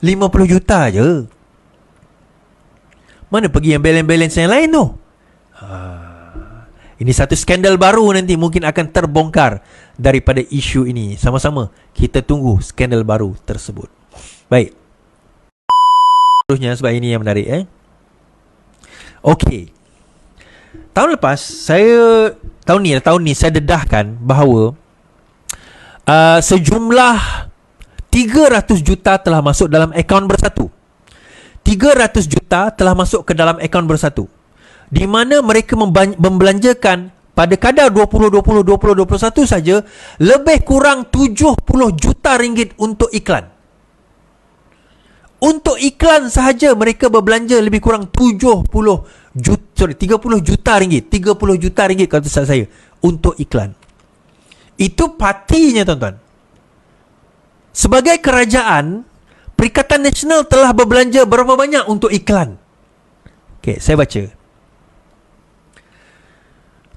50 juta je. Mana pergi yang balance-balance yang lain tu? Ini satu skandal baru nanti mungkin akan terbongkar daripada isu ini. Sama-sama kita tunggu skandal baru tersebut. Baik. Terusnya sebab ini yang menarik Okey. Tahun lepas tahun ni saya dedahkan bahawa sejumlah 300 juta telah masuk dalam akaun bersatu. 300 juta telah masuk ke dalam akaun bersatu, di mana mereka membelanjakan pada kadar 2021 saja lebih kurang 70 juta ringgit untuk iklan. Untuk iklan sahaja mereka berbelanja lebih kurang 30 juta ringgit. 30 juta ringgit kata saya untuk iklan. Itu partinya, tuan-tuan. Sebagai kerajaan, Perikatan Nasional telah berbelanja berapa banyak untuk iklan? Okey, saya baca.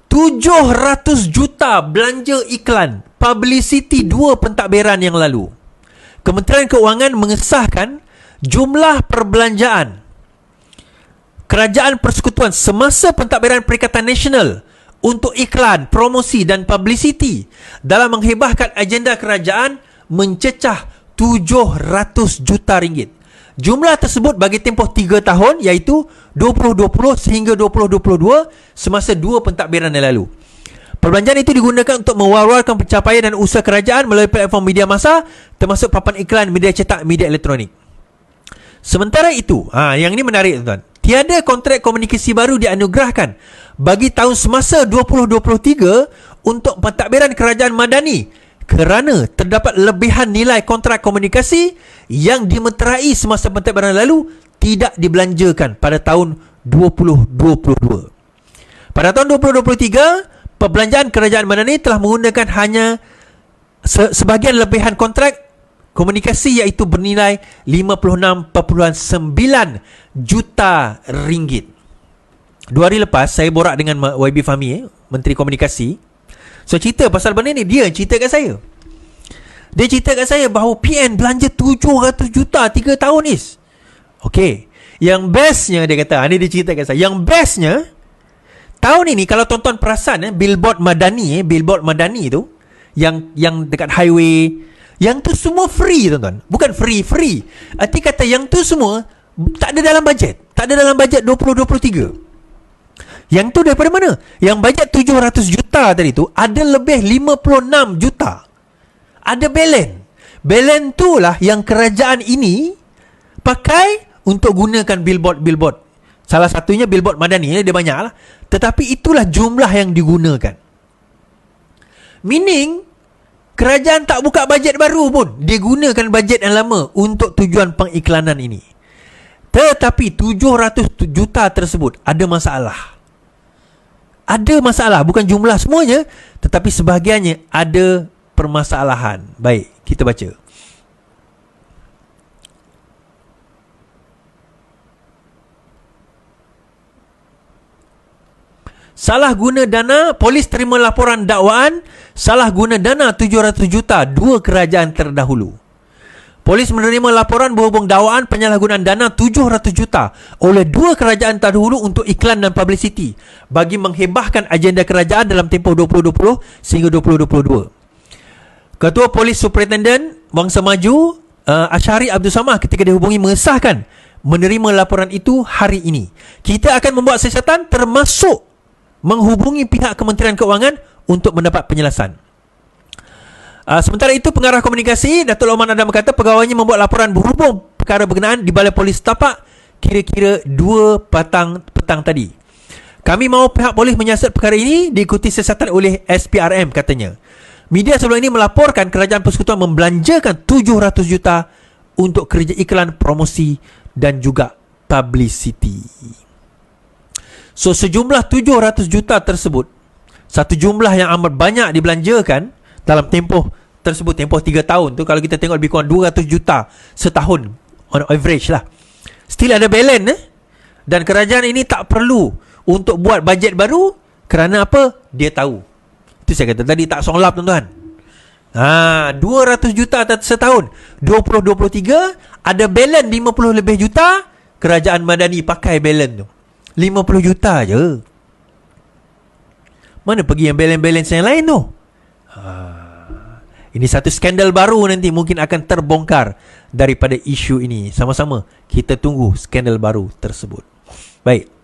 700 juta belanja iklan publicity 2 pentadbiran yang lalu. Kementerian Keuangan mengesahkan jumlah perbelanjaan Kerajaan Persekutuan semasa pentadbiran Perikatan Nasional untuk iklan, promosi dan publicity dalam menghebahkan agenda kerajaan mencecah 700 juta ringgit. Jumlah tersebut bagi tempoh 3 tahun, iaitu 2020 sehingga 2022, semasa 2 pentadbiran yang lalu. Perbelanjaan itu digunakan untuk mewar-warkan pencapaian dan usaha kerajaan melalui platform media massa, termasuk papan iklan, media cetak, media elektronik. Sementara itu, yang ini menarik, tuan-tuan. Tiada kontrak komunikasi baru dianugerahkan bagi tahun semasa 2023 untuk pentadbiran kerajaan madani kerana terdapat lebihan nilai kontrak komunikasi yang dimeterai semasa pentadbiran lalu tidak dibelanjakan pada tahun 2022. Pada tahun 2023, perbelanjaan kerajaan madani telah menggunakan hanya sebahagian lebihan kontrak komunikasi, iaitu bernilai 56.9 juta ringgit. 2 hari lepas saya borak dengan YB Fahmi, Menteri Komunikasi. So cerita pasal benda ni, dia cerita kat saya. Dia cerita kat saya bahawa PN belanja 700 juta 3 tahun is. Okey, yang bestnya dia kata, ni dia cerita kat saya, yang bestnya tahun ini kalau tuan-tuan perasan billboard madani tu yang dekat highway, yang tu semua free, tuan-tuan. Bukan free. Arti kata yang tu semua tak ada dalam bajet. Tak ada dalam bajet 2023. Yang tu daripada mana? Yang bajet 700 juta tadi tu ada lebih 56 juta. Ada balance. Balance tu lah yang kerajaan ini pakai untuk gunakan billboard. Salah satunya billboard madani, dia banyak lah. Tetapi itulah jumlah yang digunakan. Meaning kerajaan tak buka bajet baru pun, dia gunakan bajet yang lama untuk tujuan pengiklanan ini. Tetapi 700 juta tersebut ada masalah. Ada masalah, bukan jumlah semuanya, tetapi sebahagiannya ada permasalahan. Baik, kita baca. Salah guna dana, polis terima laporan dakwaan salah guna dana 700 juta 2 kerajaan terdahulu. Polis menerima laporan berhubung dakwaan penyalahgunaan dana 700 juta oleh 2 kerajaan terdahulu untuk iklan dan publicity bagi menghebahkan agenda kerajaan dalam tempoh 2020 sehingga 2022. Ketua Polis Superintendent Bangsa Maju Ashari Abdul Samad ketika dihubungi mengesahkan menerima laporan itu hari ini. Kita akan membuat siasatan termasuk menghubungi pihak Kementerian Keuangan untuk mendapat penjelasan. Sementara itu, Pengarah Komunikasi Datuk Loman Adam berkata pegawainya membuat laporan berhubung perkara berkenaan di Balai Polis Tapak kira-kira 2 petang tadi. Kami mahu pihak polis menyiasat perkara ini diikuti siasatan oleh SPRM, katanya. Media sebelum ini melaporkan Kerajaan Persekutuan membelanjakan 700 juta untuk kerja iklan, promosi dan juga publicity. So sejumlah 700 juta tersebut, satu jumlah yang amat banyak dibelanjakan dalam tempoh tersebut, tempoh 3 tahun tu. Kalau kita tengok lebih kurang 200 juta setahun on average lah. Still ada balance dan kerajaan ini tak perlu untuk buat bajet baru. Kerana apa? Dia tahu. Itu saya kata tadi, tak songlap, tuan-tuan. 200 juta setahun. 2023 ada balance 50 lebih juta. Kerajaan Madani pakai balance tu 50 juta je. Mana pergi yang balance-balance yang lain tu? Ini satu skandal baru nanti mungkin akan terbongkar daripada isu ini. Sama-sama kita tunggu skandal baru tersebut. Baik.